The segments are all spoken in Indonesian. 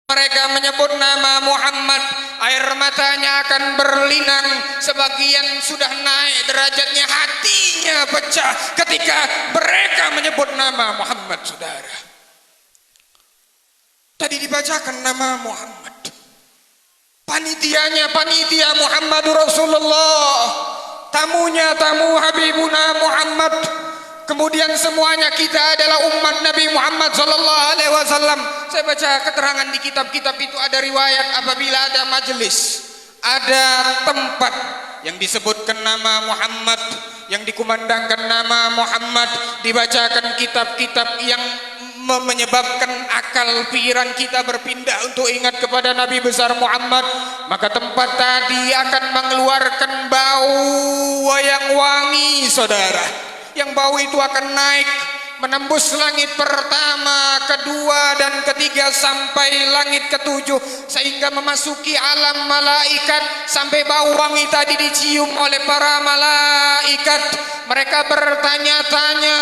mereka menyebut nama Muhammad, air matanya akan berlinang. Sebagian sudah naik derajatnya, hatinya pecah ketika mereka menyebut nama Muhammad. Saudara, tadi dibacakan nama Muhammad, panitianya panitia Muhammadur Rasulullah, tamunya tamu Habibuna Muhammad. Kemudian semuanya kita adalah umat Nabi Muhammad sallallahu alaihi wasallam. Saya baca keterangan di kitab-kitab itu, ada riwayat apabila ada majelis, ada tempat yang disebutkan nama Muhammad, yang dikumandangkan nama Muhammad, dibacakan kitab-kitab yang menyebabkan akal pikiran kita berpindah untuk ingat kepada Nabi besar Muhammad, maka tempat tadi akan mengeluarkan bau yang wangi, saudara. Yang bau itu akan naik menembus langit pertama, kedua dan ketiga sampai langit ketujuh, sehingga memasuki alam malaikat. Sampai bau wangi tadi dicium oleh para malaikat. Mereka bertanya-tanya,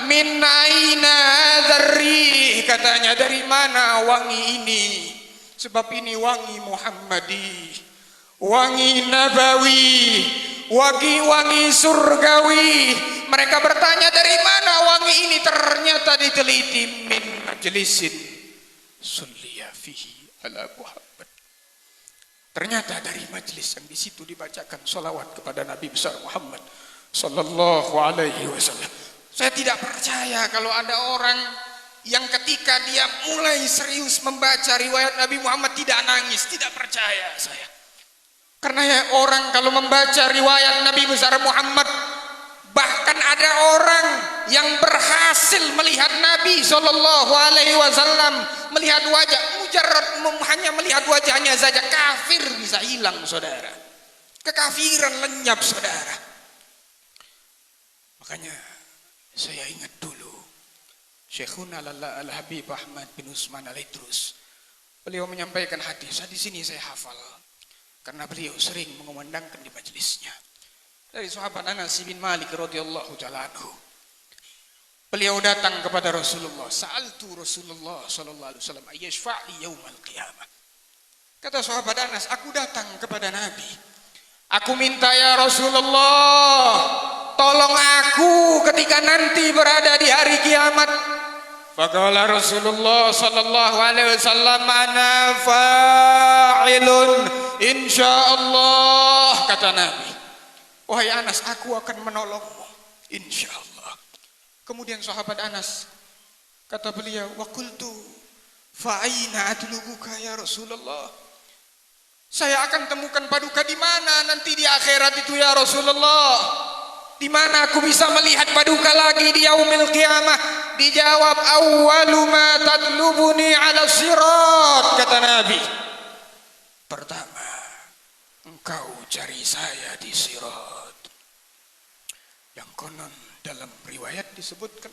min aina hadzarri, katanya, dari mana wangi ini? Sebab ini wangi Muhammadi, wangi nabawi, wangi surgawi. Mereka bertanya, dari mana wangi ini? Ternyata diteliti, min majlisin sulliya fihi ala Muhammad. Ternyata dari majlis yang di situ dibacakan salawat kepada Nabi besar Muhammad sallallahu alaihi wasallam. Saya tidak percaya kalau ada orang yang ketika dia mulai serius membaca riwayat Nabi Muhammad tidak nangis. Tidak percaya saya. Karena orang kalau membaca riwayat Nabi besar Muhammad, bahkan ada orang yang berhasil melihat Nabi sallallahu alaihi wasallam, melihat wajah, mujarrad hanya melihat wajahnya saja, kafir bisa hilang, saudara. Kekafiran lenyap, saudara. Makanya saya ingat dulu Syekhuna Al-Habib Ahmad bin Utsman Al-Idrus. Beliau menyampaikan hadis, di sini saya hafal karena beliau sering mengumandangkan di majelisnya. Dari sahabat Anas bin Malik radhiyallahu ta'ala anhu. Beliau datang kepada Rasulullah, sa'altu Rasulullah sallallahu alaihi wasallam ayyashfa'li yaumal qiyamah. Kata sahabat Anas, aku datang kepada Nabi. Aku minta, ya Rasulullah, tolong aku ketika nanti berada di hari kiamat. Faqala Rasulullah sallallahu alaihi wasallam, ana fa'ilun insyaallah, kata Nabi. Wahai Anas, aku akan menolongmu, insya Allah. Kemudian sahabat Anas, kata beliau, wa qultu fa aina atlubuka ya Rasulullah. Saya akan temukan paduka di mana nanti di akhirat itu ya Rasulullah? Di mana aku bisa melihat paduka lagi di yaumil qiyamah? Dijawab, awwalu ma tatlubuni ala sirat, kata Nabi. Pertama, engkau cari saya di sirat. Yang konon dalam riwayat disebutkan,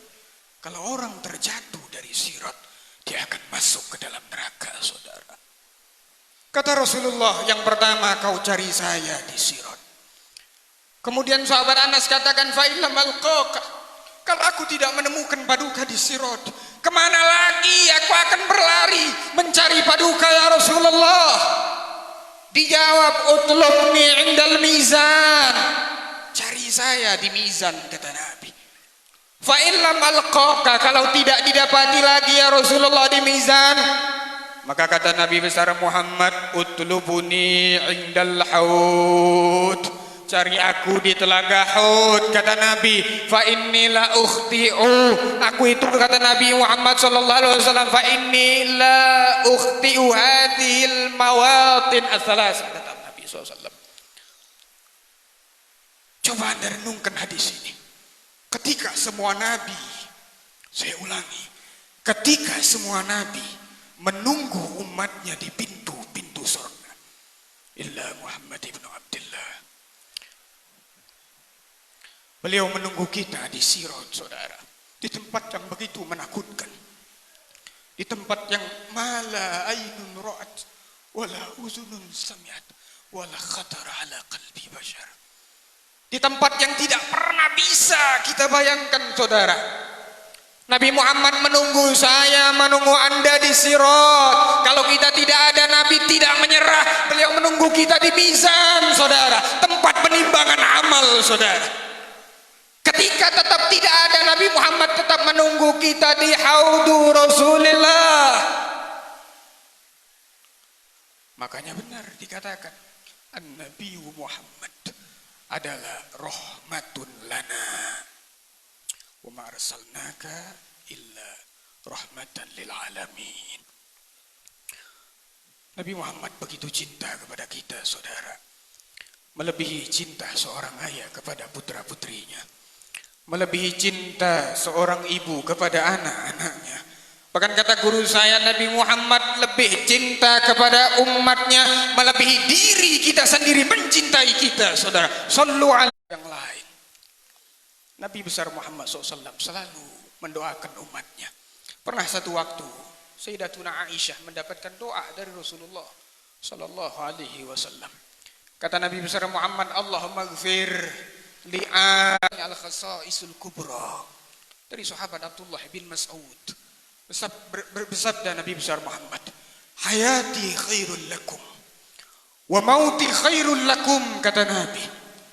kalau orang terjatuh dari sirat, dia akan masuk ke dalam neraka, saudara. Kata Rasulullah, yang pertama kau cari saya di sirat. Kemudian sahabat Anas katakan, fa illam alqaka, kalau aku tidak menemukan paduka di sirat, kemana lagi aku akan berlari mencari paduka ya Rasulullah? Dijawab, utlubni indal mizan, cari saya di mizan, kata Nabi. Fa illam alqaka, kalau tidak didapati lagi ya Rasulullah di mizan, maka kata Nabi besar Muhammad, utlubuni indal haud, cari aku di telaga Haud, kata Nabi. Fa inni la ukhti'u, aku itu, kata Nabi Muhammad sallallahu alaihi wasallam, fa inni la ukhti'u hadhil mawatin as-salas, kata Nabi SAW. Coba Anda renungkan hadis ini. Ketika semua nabi, saya ulangi, ketika semua nabi menunggu umatnya di pintu-pintu surga, illa Muhammad ibn Abdullah, beliau menunggu kita di sirat, saudara, di tempat yang begitu menakutkan, di tempat yang mala ainun ra'at wala uzunun sami'at wala khatar ala qalbi bashar, di tempat yang tidak pernah bisa kita bayangkan, saudara. Nabi Muhammad menunggu saya, menunggu Anda di sirat. Kalau kita tidak tidak menyerah. Beliau menunggu kita di mizan, saudara, tempat penimbangan amal, saudara. Ketika tetap tidak ada, Nabi Muhammad tetap menunggu kita di haudu Rasulillah. Makanya benar dikatakan An-Nabi Muhammad adalah rahmatun lana wa ma arsalnaka illa rahmatan lil alamin. Nabi Muhammad begitu cinta kepada kita, saudara, melebihi cinta seorang ayah kepada putra-putrinya, melebihi cinta seorang ibu kepada anak-anaknya. Bahkan kata guru saya, Nabi Muhammad lebih cinta kepada umatnya, melebihi diri kita sendiri mencintai kita, saudara. Sallu ala yang lain. Nabi besar Muhammad SAW selalu mendoakan umatnya. Pernah satu waktu Sayyidatuna Aisyah mendapatkan doa dari Rasulullah sallallahu alaihi wasallam. Kata Nabi besar Muhammad, Allahumma ighfir li al-khasaisul kubra. Dari sahabat Abdullah bin Mas'ud. Bersabda Nabi besar Muhammad, hayati khairul lakum wa mauti khairul lakum. Kata Nabi,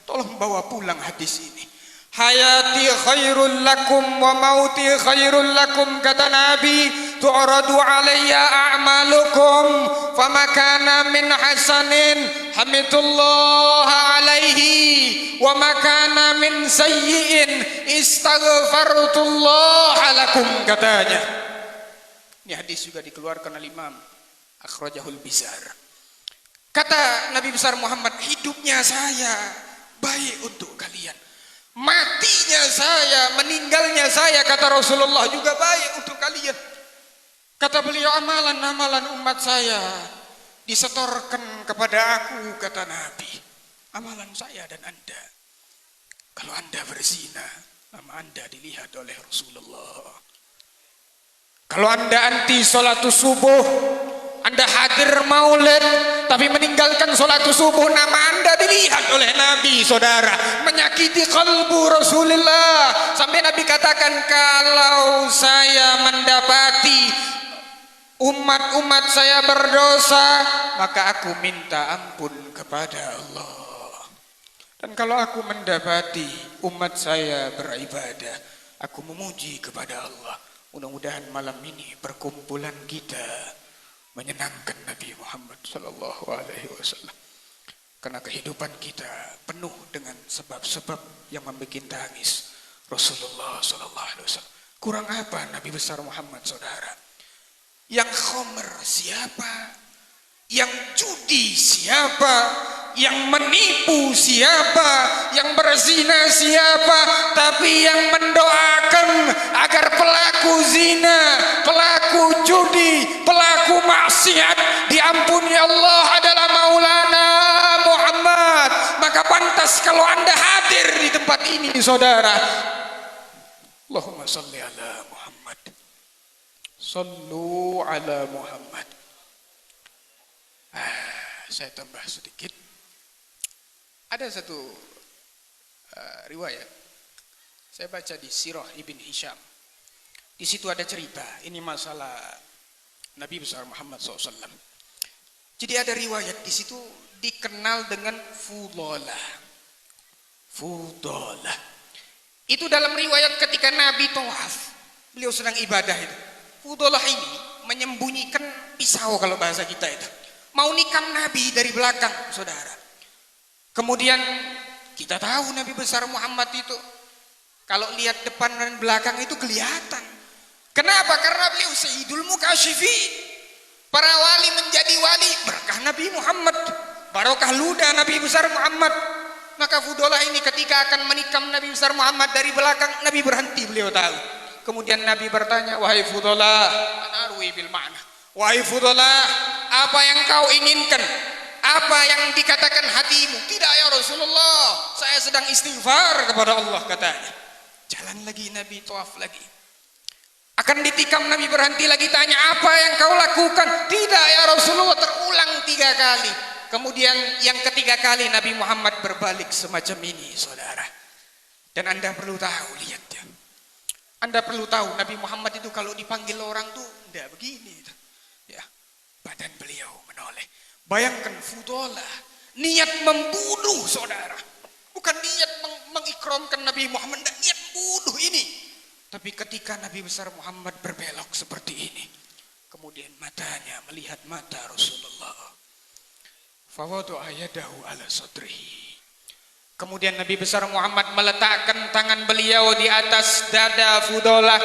tolong bawa pulang hadis ini. Hayati khairul lakum wa mauti khairul lakum. Kata Nabi, tu'radu alayya a'malukum fama kana min hasanin hamidullah alaihi wa ma kana min sayyi'in istaghfartullah lakum. Katanya, ini hadis juga dikeluarkan oleh Imam Akhrajahul Bizar. Kata Nabi besar Muhammad, hidupnya saya baik untuk kalian, matinya saya, meninggalnya saya, kata Rasulullah, juga baik untuk kalian. Kata beliau, amalan-amalan umat saya disetorkan kepada aku, kata Nabi. Amalan saya dan Anda. Kalau Anda berzina, nama Anda dilihat oleh Rasulullah. Kalau Anda anti sholatus subuh, Anda hadir maulid tapi meninggalkan sholatus subuh, nama Anda dilihat oleh Nabi, saudara. Menyakiti kalbu Rasulullah sampai Nabi katakan, kalau saya mendapati umat-umat saya berdosa, maka aku minta ampun kepada Allah. Dan kalau aku mendapati umat saya beribadah, aku memuji kepada Allah. Mudah-mudahan malam ini perkumpulan kita menyenangkan Nabi Muhammad sallallahu alaihi wasallam. Karena kehidupan kita penuh dengan sebab-sebab yang membuat tangis Rasulullah sallallahu alaihi wasallam. Kurang apa Nabi besar Muhammad, saudara? Yang khomer siapa? Yang judi siapa? Yang menipu siapa? Yang berzina siapa? Tapi yang mendoakan agar pelaku zina, pelaku judi, pelaku maksiat diampuni Allah adalah Maulana Muhammad. Maka pantas kalau Anda hadir di tempat ini, saudara. Allahumma salli ala Muhammad. Sallu ala Muhammad. Saya tambah sedikit. Ada satu riwayat, saya baca di Sirah Ibn Hisham. Di situ ada cerita, ini masalah Nabi besar Muhammad SAW. Jadi ada riwayat di situ dikenal dengan Fudalah. Fudalah. Itu dalam riwayat ketika Nabi tawaf, beliau sedang ibadah itu. Fudalah ini menyembunyikan pisau kalau bahasa kita itu. Mau nikam Nabi dari belakang, saudara. Kemudian kita tahu Nabi besar Muhammad itu kalau lihat depan dan belakang itu kelihatan. Kenapa? Karena beliau Sayyidul Mukasyifin. Para wali menjadi wali berkah Nabi Muhammad, barokah ludah Nabi besar Muhammad. Maka Fudalah ini ketika akan menikam Nabi besar Muhammad dari belakang, Nabi berhenti, beliau tahu. Kemudian Nabi bertanya, wahai Fudalah, anarwi bil ma'na. Wahai Fudalah, apa yang kau inginkan? Apa yang dikatakan hatimu? Tidak ya Rasulullah, saya sedang istighfar kepada Allah, katanya. Jalan lagi Nabi, tawaf lagi. Akan ditikam, Nabi berhenti lagi, tanya, apa yang kau lakukan? Tidak ya Rasulullah, terulang 3 kali. Kemudian yang ketiga kali Nabi Muhammad berbalik semacam ini, saudara. Dan Anda perlu tahu, lihat ya. Anda perlu tahu Nabi Muhammad itu kalau dipanggil orang tuh enggak begini. Ya. badan beliau menoleh. Bayangkan Fudalah, niat membunuh saudara. Bukan niat mengikramkan Nabi Muhammad, niat bunuh ini. Tapi ketika Nabi besar Muhammad berbelok seperti ini, kemudian matanya melihat mata Rasulullah. Fawada'a yadahu ala sadrihi. Kemudian Nabi besar Muhammad meletakkan tangan beliau di atas dada Fudalah.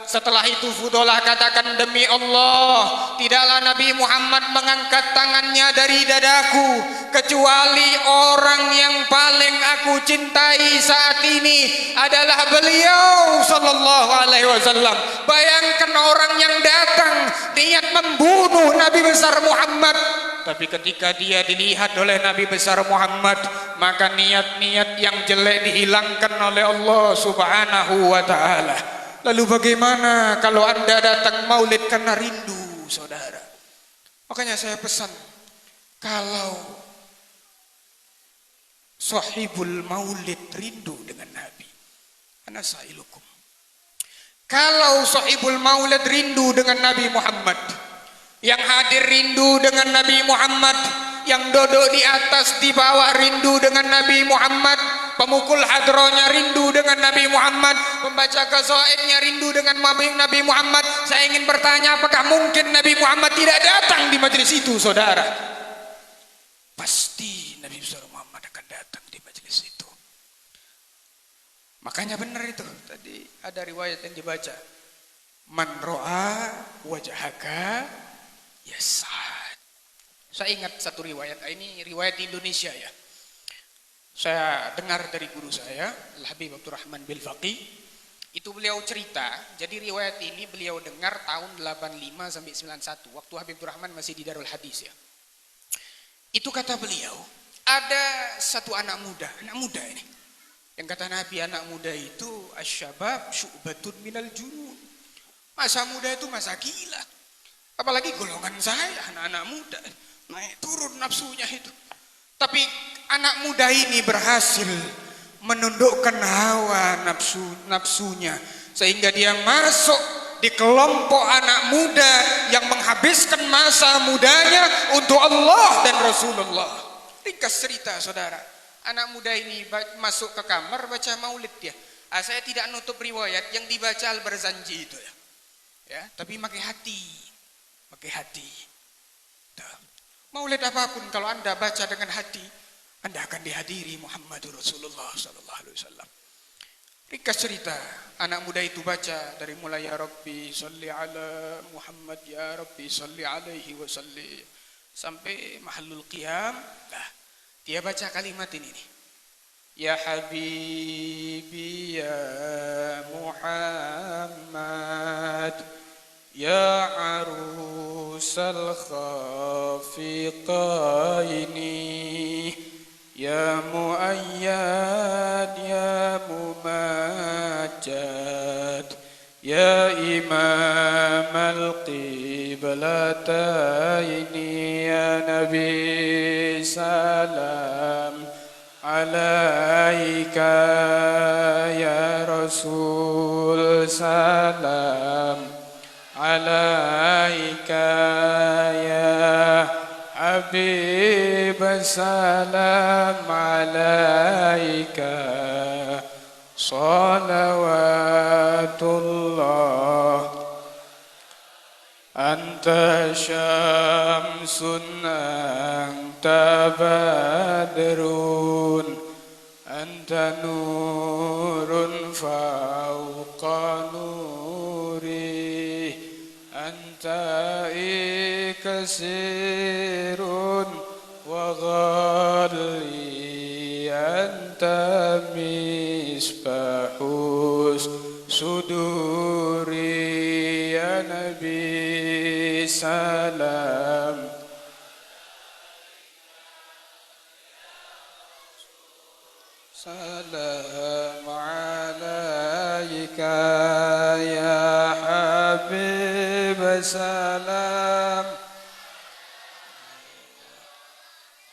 Setelah itu Fudalah katakan, demi Allah, tidaklah Nabi Muhammad mengangkat tangannya dari dadaku kecuali orang yang paling aku cintai saat ini adalah beliau sallallahu alaihi wasallam. Bayangkan orang yang datang niat membunuh Nabi besar Muhammad, tapi ketika dia dilihat oleh Nabi besar Muhammad, maka niat-niat yang jelek dihilangkan oleh Allah Subhanahu wa ta'ala. Lalu bagaimana kalau Anda datang maulid karena rindu, saudara? Makanya saya pesan, kalau sahibul maulid rindu dengan Nabi, ana sa'ilukum. Kalau sahibul maulid rindu dengan Nabi Muhammad, yang hadir rindu dengan Nabi Muhammad, yang duduk di atas di bawah rindu dengan Nabi Muhammad, pemukul hadronya rindu dengan Nabi Muhammad, pembaca qasaidnya rindu dengan Nabi Muhammad. Saya ingin bertanya, apakah mungkin Nabi Muhammad tidak datang di majelis itu, saudara? Pasti Nabi besar Muhammad akan datang di majelis itu. Makanya benar itu, tadi ada riwayat yang dibaca, man ro'a wajhaka yas'ad. Saya ingat satu riwayat, ini riwayat di Indonesia ya. Saya dengar dari guru saya, Al-Habib Abdurrahman Bilfaqih. Itu beliau cerita, jadi riwayat ini beliau dengar tahun 85 sampai 91, waktu Habib Abdurrahman masih di Darul Hadis ya. Itu kata beliau, ada satu anak muda ini. Yang kata Nabi, anak muda itu asyabab syu'batun minal junun. Masa muda itu masa gila. Apalagi golongan saya, anak-anak muda. Naik turun nafsunya itu. Tapi anak muda ini berhasil menundukkan hawa nafsunya sehingga dia masuk di kelompok anak muda yang menghabiskan masa mudanya untuk Allah dan Rasulullah. Ringkas cerita, saudara. Anak muda ini masuk ke kamar baca maulid dia. Saya tidak nutup riwayat yang dibaca Al-Barzanji itu ya. Ya, tapi pakai hati. Pakai hati. Maulid apapun kalau Anda baca dengan hati, Anda akan dihadiri Muhammadur Rasulullah sallallahu alaihi wasallam. Ringkas cerita, anak muda itu baca dari mulai ya Rabbi sholli ala Muhammad, ya Rabbi sholli alaihi wasallim sampai mahallul qiyam. Nah, dia baca kalimat ini nih. Ya Habibi ya Muhammad, ya arusal khafiqaini, ya muayyad ya mumajjad, ya imam al-qiblataini, ya Nabi salam alaika, ya Rasul salam alaika, ya Habib salam alaika, salawatullah anta syamsun anta badrun anta nurun fauqa nuri anta ikasirun wa ghalli anta misbahus suduri, ya Nabi salam salam alaika, ya Habib salam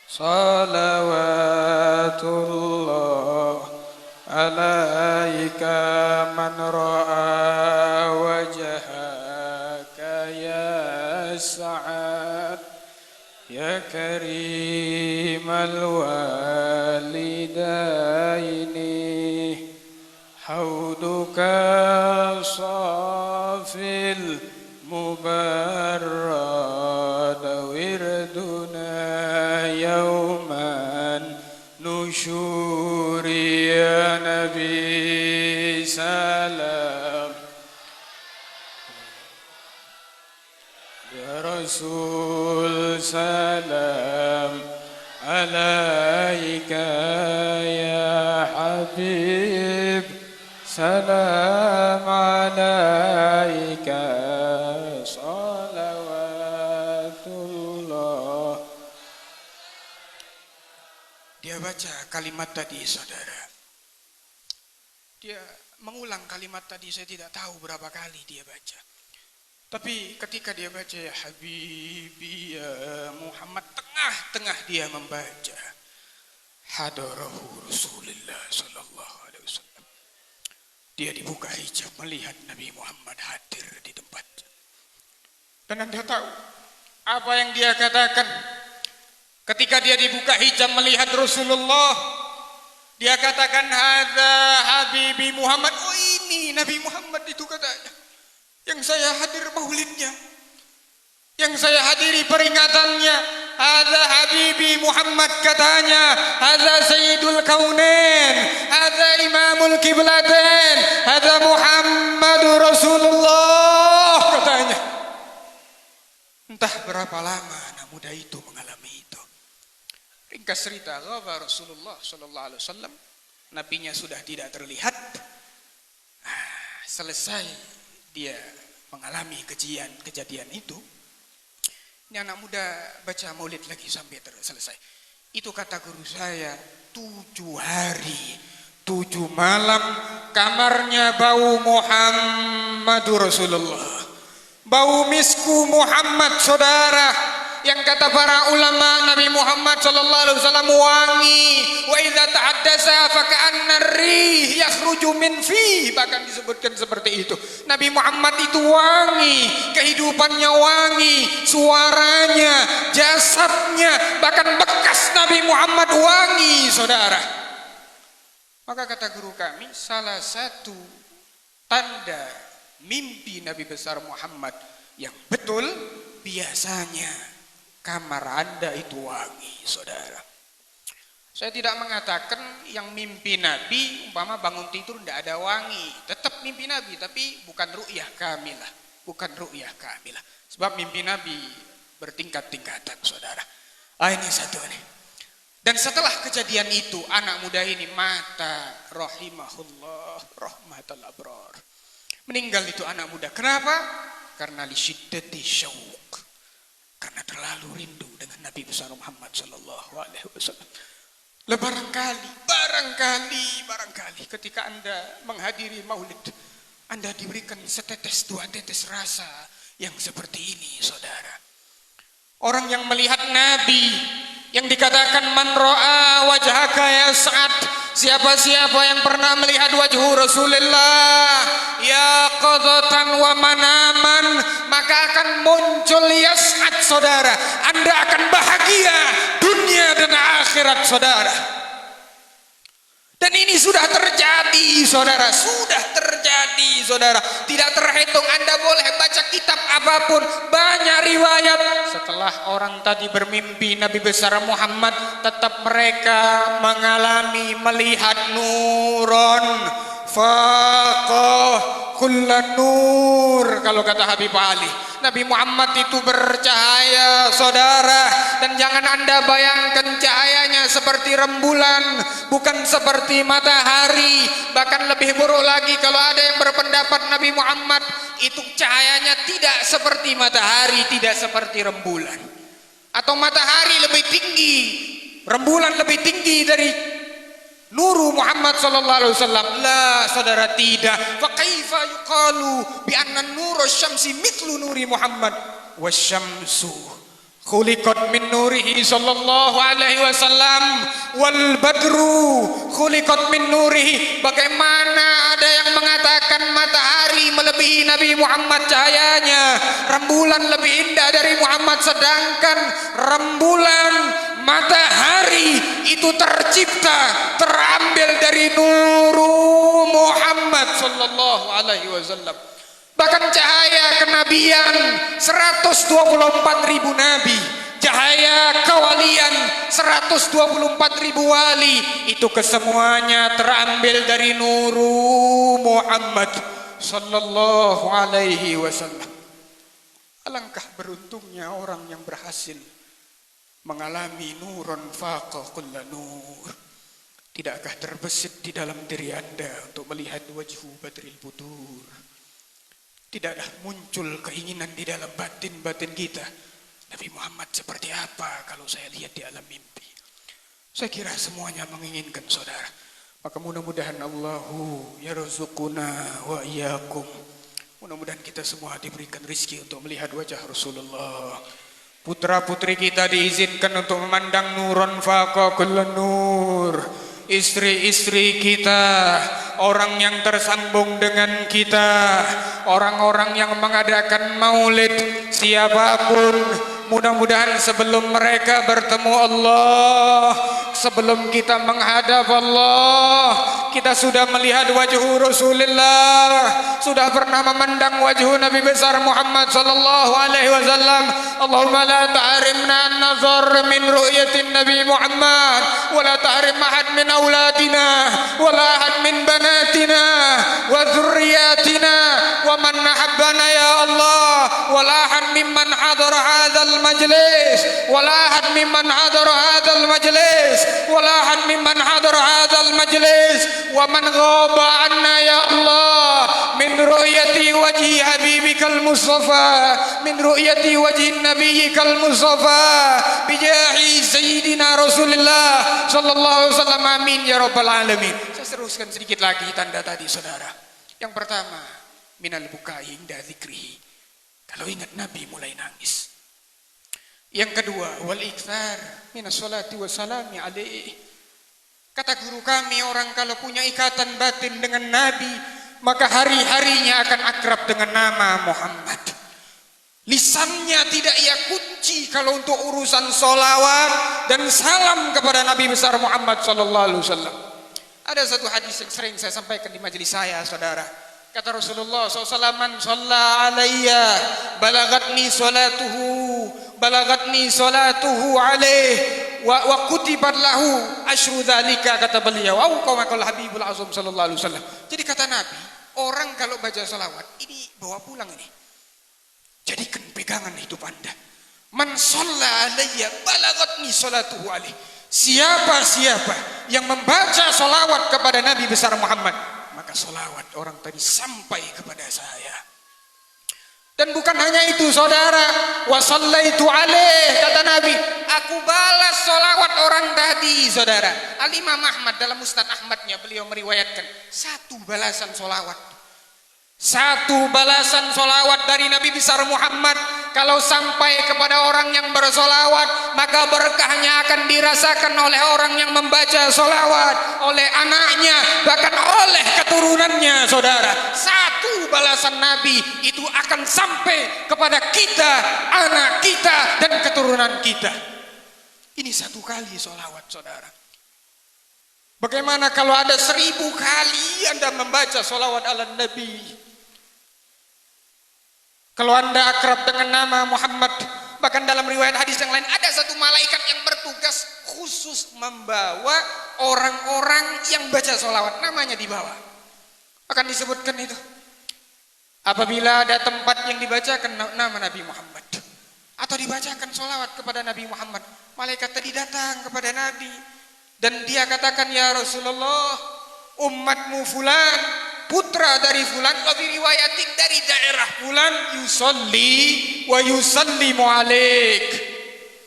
salawatullah alaika, man ra'a wajhaka ya sa'ad يا كريم الوالدين حوضك صافي المبرد وردنا يوم النشور يا نبي سلام يا رسول سلام عليك يا حبيب سلام عليك صلوات الله. Dia baca kalimat tadi, saudara. Dia mengulang kalimat tadi, saya tidak tahu berapa kali dia baca. Tapi ketika dia baca ya Habibi ya Muhammad, tengah-tengah dia membaca hadarahu Rasulullah sallallahu alaihi wasallam. Dia dibuka hijab melihat Nabi Muhammad hadir di tempat. Dan Anda tahu apa yang dia katakan ketika dia dibuka hijab melihat Rasulullah? Dia katakan hadza Habibi Muhammad. Oh, ini Nabi Muhammad itu katanya. Yang saya hadir maulidnya, yang saya hadiri peringatannya. Hadza Habibi Muhammad katanya, hadza Sayyidul Kaunain, hadza Imamul Qiblatain, hadza Muhammadur Rasulullah katanya. Entah berapa lama anak muda itu mengalami itu. Ringkas cerita, ghaba Rasulullah sallallahu alaihi wasallam, nabinya sudah tidak terlihat. Selesai dia mengalami kejadian itu. Ini anak muda baca maulid lagi sampai selesai. Itu kata guru saya, 7 hari 7 malam kamarnya bau Muhammadur Rasulullah, bau misku Muhammad, saudara. Yang kata para ulama, Nabi Muhammad sallallahu alaihi wasallam wangi. Wa idza tahaddasa fa ka'anna ar-rih yakhruju min fi. Bahkan disebutkan seperti itu. Nabi Muhammad itu wangi, kehidupannya wangi, suaranya, jasadnya, bahkan bekas Nabi Muhammad wangi, saudara. Maka kata guru kami, salah satu tanda mimpi Nabi besar Muhammad yang betul, biasanya kamar Anda itu wangi, saudara. Saya tidak mengatakan yang mimpi Nabi umpama bangun tidur tidak ada wangi, tetap mimpi Nabi, tapi bukan ru'yah kamilah, bukan ru'yah kamilah. Sebab mimpi Nabi bertingkat-tingkatan, saudara. Ini satu nih. Dan setelah kejadian itu, anak muda ini mata rahimahullah rahmatal abrar. Meninggal itu anak muda. Kenapa? Karena li syiddati syauq. Karena terlalu rindu dengan Nabi besar Muhammad sallallahu alaihi wasallam. Barangkali ketika Anda menghadiri maulid, Anda diberikan setetes 2 tetes rasa yang seperti ini, saudara. Orang yang melihat Nabi, yang dikatakan man ra'a wajhaka yas'ad, siapa-siapa yang pernah melihat wajhu Rasulullah ya qadatan wa manaman, maka akan muncul yas'ad, saudara. Anda akan bahagia dunia dan akhirat, saudara. Dan ini sudah terjadi, saudara. Sudah terjadi, saudara. Tidak terhitung. Anda boleh baca kitab apapun, banyak riwayat. Setelah orang tadi bermimpi Nabi besar Muhammad, tetap mereka mengalami melihat nuron faqah kullan nur. Kalau kata Habib Ali, Nabi Muhammad itu bercahaya, saudara. Dan jangan Anda bayangkan cahayanya seperti rembulan, bukan seperti matahari. Bahkan lebih buruk lagi kalau ada yang berpendapat Nabi Muhammad itu cahayanya tidak seperti matahari, tidak seperti rembulan. Atau matahari lebih tinggi, rembulan lebih tinggi dari nuru Muhammad sallallahu alaihi wasallam. La, saudara, tidak. Fa kaifa yuqalu bi anna nuru syamsi mithlu nuri Muhammad wasyamsu khuliqat min nurihi sallallahu alaihi wasallam wal badru khuliqat min nurihi. Bagaimana ada yang mengatakan matahari melebihi Nabi Muhammad cahayanya, rembulan lebih indah dari Muhammad, sedangkan rembulan matahari itu tercipta, terambil dari nuru Muhammad sallallahu alaihi wasallam. Bahkan cahaya kenabian 124.000 nabi, cahaya kewalian 124.000 wali, itu kesemuanya terambil dari nuru Muhammad sallallahu alaihi wasallam. Alangkah beruntungnya orang yang berhasil mengalami nurun faqa kulla nur. Tidakkah terbesit di dalam diri Anda untuk melihat wajhu badril budur? Tidakkah muncul keinginan di dalam batin-batin kita, Nabi Muhammad seperti apa kalau saya lihat di alam mimpi? Saya kira semuanya menginginkan, saudara. Maka mudah-mudahan Allahu yarzuquna wa iyyakum. Mudah-mudahan kita semua diberikan rizki untuk melihat wajah Rasulullah. Putra-putri kita diizinkan untuk memandang nurun faqa kullu nur. Istri-istri kita, orang yang tersambung dengan kita, orang-orang yang mengadakan maulid, siapapun, mudah-mudahan sebelum mereka bertemu Allah, sebelum kita menghadap Allah, kita sudah melihat wajah Rasulullah, sudah pernah memandang wajah Nabi besar Muhammad sallallahu alaihi wasallam. Allahumma la tahrimna an-nazar min ru'yatin Nabi Muhammad, wa la tahrim ahad min auladina, wa la ahad min banatina, wa dhurriyyatina, wa man nahabbana ya Allah, wa la ahad mimman hadara hadzal majlis, wa la ahad mimman hadara hadzal majlis, wa la ahad mimman hadara hadzal majlis, wa man ghaba anna ya Allah min ru'yati wajhi habibikal mustafa, min ru'yati wajhi nabiyyikal mustafa, bijahi sayyidina Rasulullah sallallahu alaihi wasallam, amin ya rabbal alamin. Saya teruskan sedikit lagi tanda tadi, saudara. Yang pertama, minal bukai inda dzikrihi, kalau ingat Nabi mulai nangis. Yang kedua, wal iktsar minas sholati wassalami alaihi. Kata guru kami, orang kalau punya ikatan batin dengan Nabi, maka hari-harinya akan akrab dengan nama Muhammad. Lisannya tidak ia kunci kalau untuk urusan solawat dan salam kepada Nabi besar Muhammad sallallahu alaihi wasallam. Ada satu hadis yang sering saya sampaikan di majelis saya, saudara. Kata Rasulullah SAW, man shalla alayya balagatni salatuhu alaih wa kutibat lahu asyru dzalika, kata beliau. Au kama qala Habibul Azam sallallahu alaihi wasallam. Jadi kata Nabi, orang kalau baca salawat ini bawa pulang ini, jadikan pegangan hidup Anda. Man shalla alayya balagatni salatuhu alaih. Siapa yang membaca salawat kepada Nabi besar Muhammad, maka salawat orang tadi sampai kepada saya. Dan bukan hanya itu, saudara, wa sallaitu alaih, kata Nabi, aku balas salawat orang tadi, saudara. Al-Imam Ahmad dalam Musnad Ahmadnya, beliau meriwayatkan satu balasan salawat dari Nabi besar Muhammad kalau sampai kepada orang yang bersolawat, maka berkahnya akan dirasakan oleh orang yang membaca solawat, oleh anaknya, bahkan oleh keturunannya, saudara. Satu balasan Nabi itu akan sampai kepada kita, anak kita, dan keturunan kita. Ini satu kali solawat, saudara. Bagaimana kalau ada 1000 kali Anda membaca solawat ala Nabi? Kalau Anda akrab dengan nama Muhammad, bahkan dalam riwayat hadis yang lain ada satu malaikat yang bertugas khusus membawa orang-orang yang baca sholawat, namanya dibawa. Akan disebutkan itu. Apabila ada tempat yang dibacakan nama Nabi Muhammad atau dibacakan sholawat kepada Nabi Muhammad, malaikat tadi datang kepada Nabi dan dia katakan, ya Rasulullah, umatmu fulan, putra dari fulan, lebih riwayatin dari daerah fulan, yusalli wa yusallimu alaik.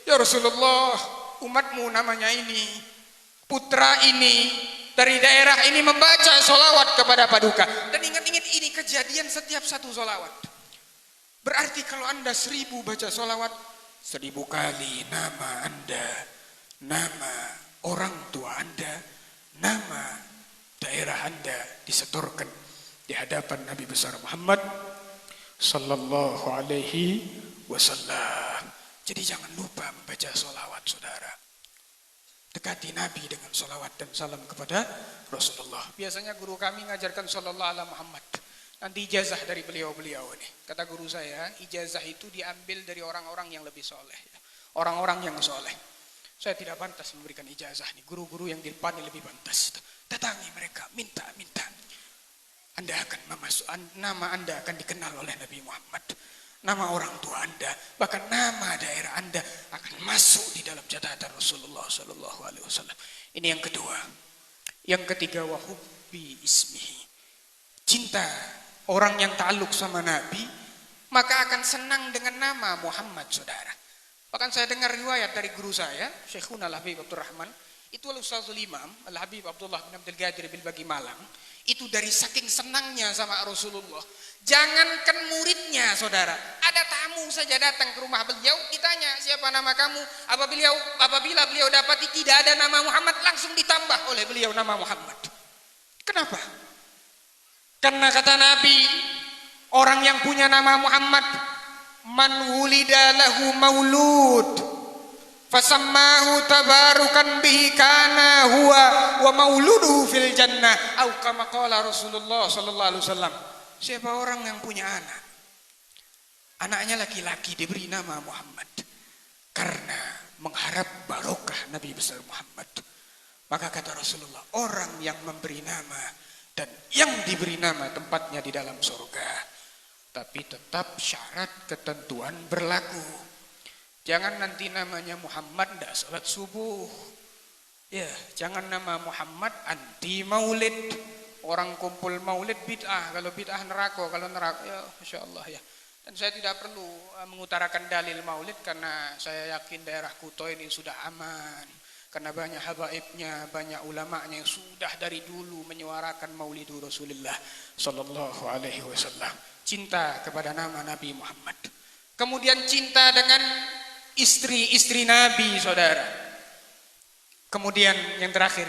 Ya Rasulullah, umatmu namanya ini, putra ini, dari daerah ini membaca solawat kepada paduka. Dan ingat-ingat ini kejadian setiap satu solawat. Berarti kalau Anda 1000 baca solawat, 1000 kali nama Anda, nama orang tua Anda, nama daerah Anda disetorkan di hadapan Nabi besar Muhammad sallallahu alaihi wasallam. Jadi jangan lupa membaca sholawat, saudara. Dekati Nabi dengan sholawat dan salam kepada Rasulullah. Biasanya guru kami ngajarkan sallallahu ala Muhammad. Nanti ijazah dari beliau-beliau ini. Kata guru saya, ijazah itu diambil dari orang-orang yang lebih soleh. Orang-orang yang soleh. Saya tidak pantas memberikan ijazah nih. Guru-guru yang di depan ini lebih pantas. Datangi mereka, minta. Anda akan nama Anda akan dikenal oleh Nabi Muhammad. Nama orang tua Anda, bahkan nama daerah Anda akan masuk di dalam catatan Rasulullah sallallahu alaihi wasallam. Ini yang kedua. Yang ketiga, wa hubbi ismihi. Cinta orang yang ta'alluq sama Nabi, maka akan senang dengan nama Muhammad, saudara. Bahkan saya dengar riwayat dari guru saya, Syekhuna Al-Habib Abdul Rahman, itu Al-Ustazul Imam Al-Habib Abdullah bin Abdul Qadir bil Bagi Malang, itu dari saking senangnya sama Rasulullah. Jangankan muridnya, saudara, ada tamu saja datang ke rumah beliau, ditanya siapa nama kamu, apabila beliau dapati tidak ada nama Muhammad, langsung ditambah oleh beliau nama Muhammad. Kenapa? Karena kata Nabi, orang yang punya nama Muhammad, man wulida lahu maulud fasammahu tabarukan bihi kana huwa wa mauluduhu fil jannah, au kama qala Rasulullah sallallahu alaihi wasallam. Siapa orang yang punya anak, anaknya laki-laki diberi nama Muhammad karena mengharap barokah Nabi besar Muhammad, maka kata Rasulullah, orang yang memberi nama dan yang diberi nama tempatnya di dalam surga. Tapi tetap syarat ketentuan berlaku. Jangan nanti namanya Muhammad tidak salat subuh. Ya, jangan nama Muhammad anti maulid. Orang kumpul maulid bid'ah. Kalau bid'ah neraka, kalau neraka ya Masya Allah ya. Dan saya tidak perlu mengutarakan dalil maulid karena saya yakin daerah Kuto ini sudah aman. Karena banyak habaibnya, banyak ulamanya yang sudah dari dulu menyuarakan maulidu Rasulullah sallallahu alaihi wasallam. Cinta kepada nama Nabi Muhammad. Kemudian cinta dengan istri-istri Nabi, saudara. Kemudian yang terakhir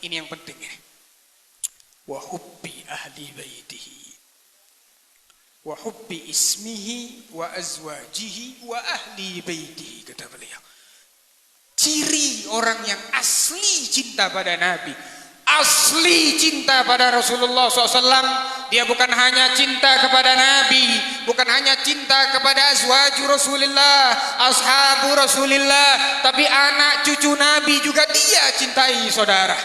ini yang penting ini. Wa hubbi ahli baitihi. Wa hubbi ismihi wa azwajihi wa ahli baitihi, kata beliau. Ciri orang yang asli cinta pada Nabi, asli cinta pada Rasulullah SAW, dia bukan hanya cinta kepada Nabi, bukan hanya cinta kepada azwaju Rasulullah, ashabu Rasulullah, tapi anak cucu Nabi juga dia cintai, saudara.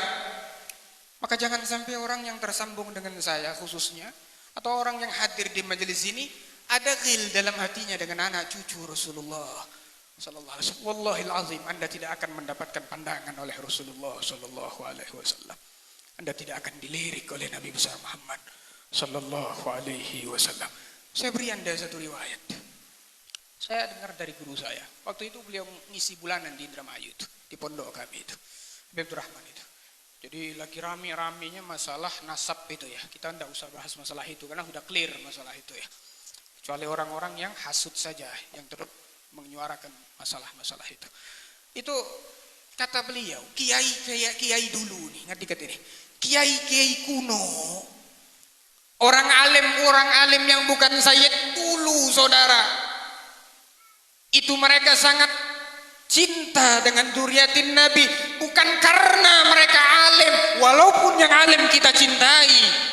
Maka jangan sampai orang yang tersambung dengan saya khususnya, atau orang yang hadir di majelis ini, ada ghil dalam hatinya dengan anak cucu Rasulullah sallallahu alaihi wasallam. Wallahil azim, Anda tidak akan mendapatkan pandangan oleh Rasulullah sallallahu alaihi wasallam. Anda tidak akan dilirik oleh Nabi besar Muhammad sallallahu alaihi wasallam. Saya beri Anda satu riwayat. Saya dengar dari guru saya. Waktu itu beliau ngisi bulanan di Indramayu itu, di pondok kami itu, Habib Rahman itu. Jadi lagi rame-ramenya masalah nasab itu ya. Kita tidak usah bahas masalah itu karena sudah clear masalah itu ya. Kecuali orang-orang yang hasut saja, yang terus menyuarakan masalah-masalah itu. Itu kata beliau, kiai dulu nih, ngerti ini. Kiai kuno, orang alim yang bukan sayyid dulu, saudara. Itu mereka sangat cinta dengan dzurriyyatin Nabi, bukan karena mereka alim, walaupun yang alim kita cintai.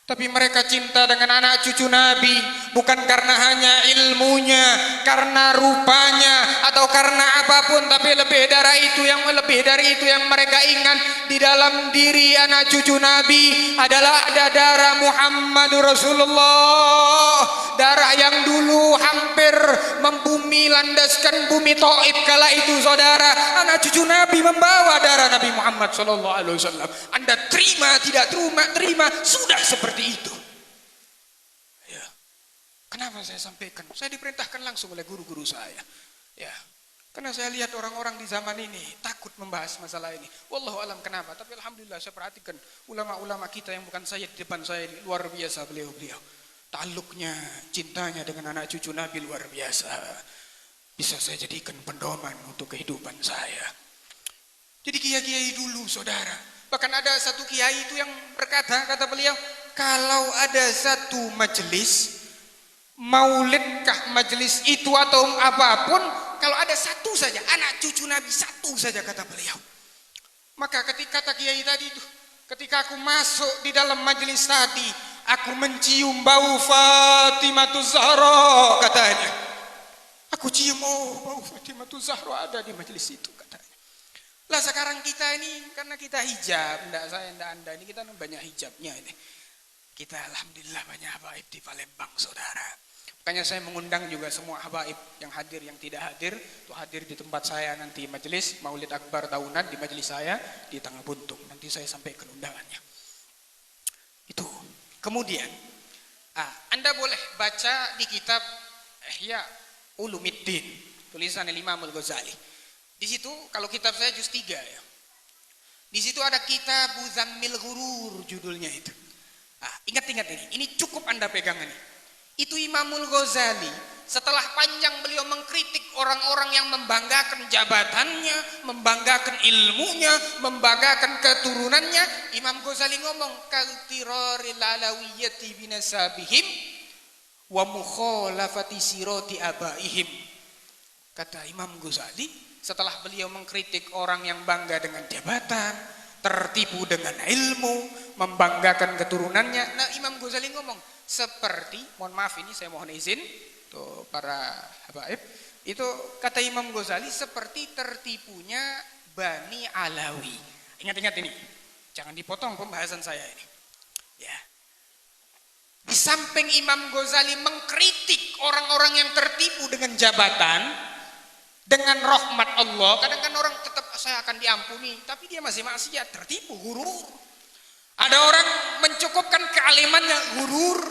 Tapi mereka cinta dengan anak cucu Nabi, bukan karena hanya ilmunya, karena rupanya, atau karena apapun, tapi lebih dari itu yang mereka ingat di dalam diri anak cucu Nabi adalah ada darah Muhammadur Rasulullah, darah yang dulu hampir membumi landaskan bumi Taif kala itu, saudara. Anak cucu Nabi membawa darah Nabi Muhammad sallallahu alaihi wasallam. Anda terima tidak terima sudah seperti itu. Ya. Kenapa saya sampaikan? Saya diperintahkan langsung oleh guru-guru saya. Ya. Karena saya lihat orang-orang di zaman ini takut membahas masalah ini. Wallahu alam kenapa, tapi alhamdulillah saya perhatikan ulama-ulama kita yang bukan saya di depan saya ini, luar biasa beliau-beliau. Ta'alluqnya, cintanya dengan anak cucu Nabi luar biasa. bisa saya jadikan pedoman untuk kehidupan saya. Jadi kiai-kiai dulu saudara, bahkan ada satu kiai itu yang berkata, kata beliau, kalau ada satu majelis, maulidkah majelis itu atau apapun, kalau ada satu saja, anak cucu Nabi satu saja, kata beliau, maka ketika kata kiai tadi itu, ketika aku masuk di dalam majelis tadi, aku mencium bau Fatimah Zahra, katanya. Aku cium, oh bau Fatimah Zahra ada di majelis itu, katanya. Lah sekarang kita ini, karena kita hijab, enggak saya, enggak anda, ini kita banyak hijabnya ini. Kita alhamdulillah banyak habaib di Palembang saudara. Makanya saya mengundang juga semua habaib yang hadir, yang tidak hadir, tuh hadir di tempat saya nanti majelis Maulid Akbar tahunan di majelis saya di Tangga Buntung. Nanti saya sampaikan undangannya. Itu. Kemudian, Anda boleh baca di kitab Ihya Ulumuddin, tulisan Imam Al-Ghazali. Di situ kalau kitab saya juz 3 ya. Di situ ada kitab Zammil Ghurur judulnya itu. Ingat-ingat ini cukup Anda pegang ini. Itu Imamul Ghazali setelah panjang beliau mengkritik orang-orang yang membanggakan jabatannya, membanggakan ilmunya, membanggakan keturunannya, Imam Ghazali ngomong kaltiraril alawiyyati binasabihim wa mukhalafati sirati abaihim. Kata Imam Ghazali setelah beliau mengkritik orang yang bangga dengan jabatan, tertipu dengan ilmu, membanggakan keturunannya. Nah, Imam Ghazali ngomong seperti, mohon maaf ini saya mohon izin tuh para habaib, itu kata Imam Ghazali seperti tertipunya Bani Alawi. Ingat-ingat ini, jangan dipotong pembahasan saya ini. Ya. Di samping Imam Ghazali mengkritik orang-orang yang tertipu dengan jabatan, dengan rahmat Allah, kadang-kadang orang tetap saya akan diampuni, tapi dia masih maksiat, tertipu, gurur. Ada orang mencukupkan kealimannya, gurur.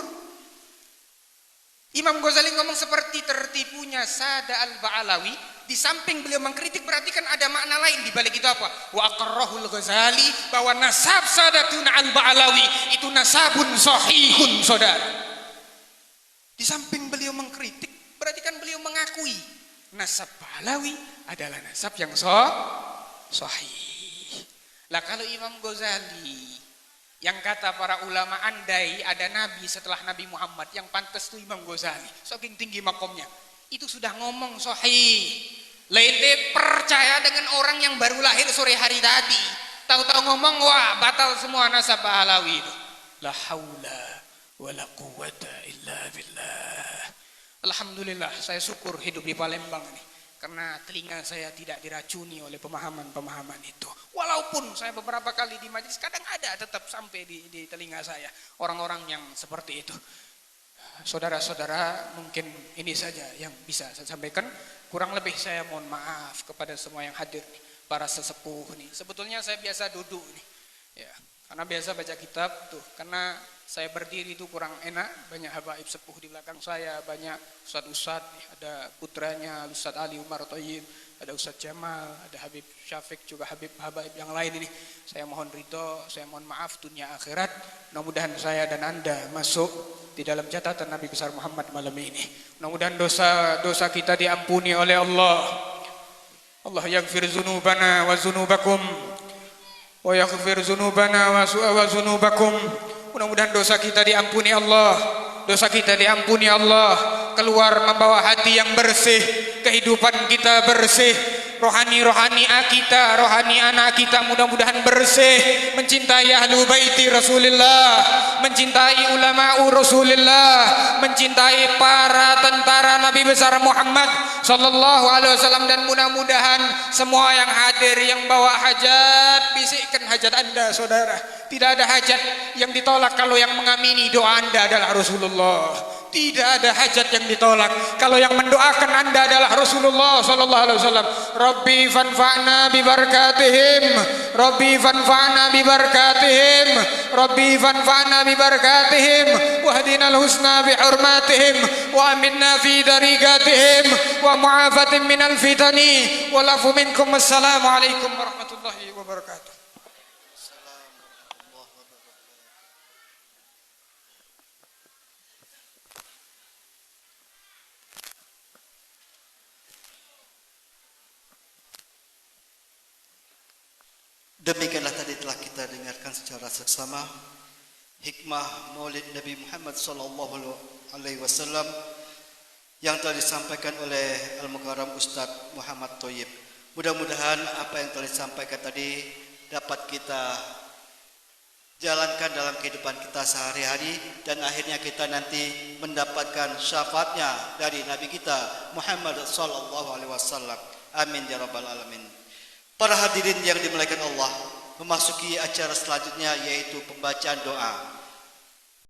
Imam Ghazali ngomong seperti tertipunya Sada al-Ba'alawi. Di samping beliau mengkritik, berarti kan ada makna lain di balik itu apa? Wa aqarrahul Ghazali bahwa nasab Sadatuna al-Ba'alawi itu nasabun sahihun, saudara. Di samping beliau mengkritik, berarti kan beliau mengakui nasab Ba'alawi adalah nasab yang sahih. Lah kalau Imam Ghazali yang kata para ulama, andai ada nabi setelah Nabi Muhammad, yang pantas itu Imam Ghazali, saking tinggi makomnya, itu sudah ngomong sahih. Lede percaya dengan orang yang baru lahir sore hari tadi, tahu-tahu ngomong wah batal semua nasab Alawi itu. La haula wala quwata illa billah. Alhamdulillah saya syukur hidup di Palembang ini, karena telinga saya tidak diracuni oleh pemahaman-pemahaman itu. Walaupun saya beberapa kali di majelis, kadang ada tetap sampai di telinga saya orang-orang yang seperti itu. Saudara-saudara, mungkin ini saja yang bisa saya sampaikan. Kurang lebih saya mohon maaf kepada semua yang hadir nih, para sesepuh nih. Sebetulnya saya biasa duduk nih, ya, karena biasa baca kitab tuh. Karena saya berdiri itu kurang enak, banyak habaib sepuh di belakang saya, banyak ustadz-ustadz nih, ada putranya Ustadz Ali Umar Thayyib, ada Ustadz Jamal, ada Habib Syafiq, juga habaib yang lain ini. Saya mohon ridho, saya mohon maaf dunia akhirat. Mudah-mudahan saya dan Anda masuk di dalam catatan Nabi besar Muhammad malam ini. Mudah-mudahan dosa-dosa kita diampuni oleh Allah. Allah yaghfir dzunubana wa dzunubakum wa yaghfir dzunubana wa dzunubakum. Mudah-mudahan dosa kita diampuni Allah, dosa kita diampuni Allah, keluar membawa hati yang bersih, kehidupan kita bersih, rohani kita, rohani anak kita mudah-mudahan bersih, mencintai ahlu baiti Rasulullah, mencintai ulama Rasulullah, mencintai para tentara Nabi besar Muhammad sallallahu alaihi wasallam, dan mudah-mudahan semua yang hadir yang bawa hajat, bisikkan hajat Anda saudara. Tidak ada hajat yang ditolak kalau yang mengamini doa Anda adalah Rasulullah. Tidak ada hajat yang ditolak kalau yang mendoakan Anda adalah Rasulullah sallallahu alaihi wasallam. Rabbi fanfa'na bi barakatihim, Rabbi fanfa'na bi barakatihim, Rabbi fanfa'na bi barakatihim, wahdinal husna bi hurmatihim, wa aminna fi dariqatihim, wa mu'afatin minal fitani, wa lafu minkum. Assalamu alaikum warahmatullahi wabarakatuh. Demikianlah tadi telah kita dengarkan secara seksama hikmah Maulid Nabi Muhammad sallallahu alaihi wasallam yang telah disampaikan oleh Al-Mukarram Ustaz Muhammad Thayyib. Mudah-mudahan apa yang telah disampaikan tadi dapat kita jalankan dalam kehidupan kita sehari-hari dan akhirnya kita nanti mendapatkan syafaatnya dari Nabi kita Muhammad sallallahu alaihi wasallam. Amin ya rabbal alamin. Para hadirin yang dimuliakan Allah, memasuki acara selanjutnya yaitu pembacaan doa.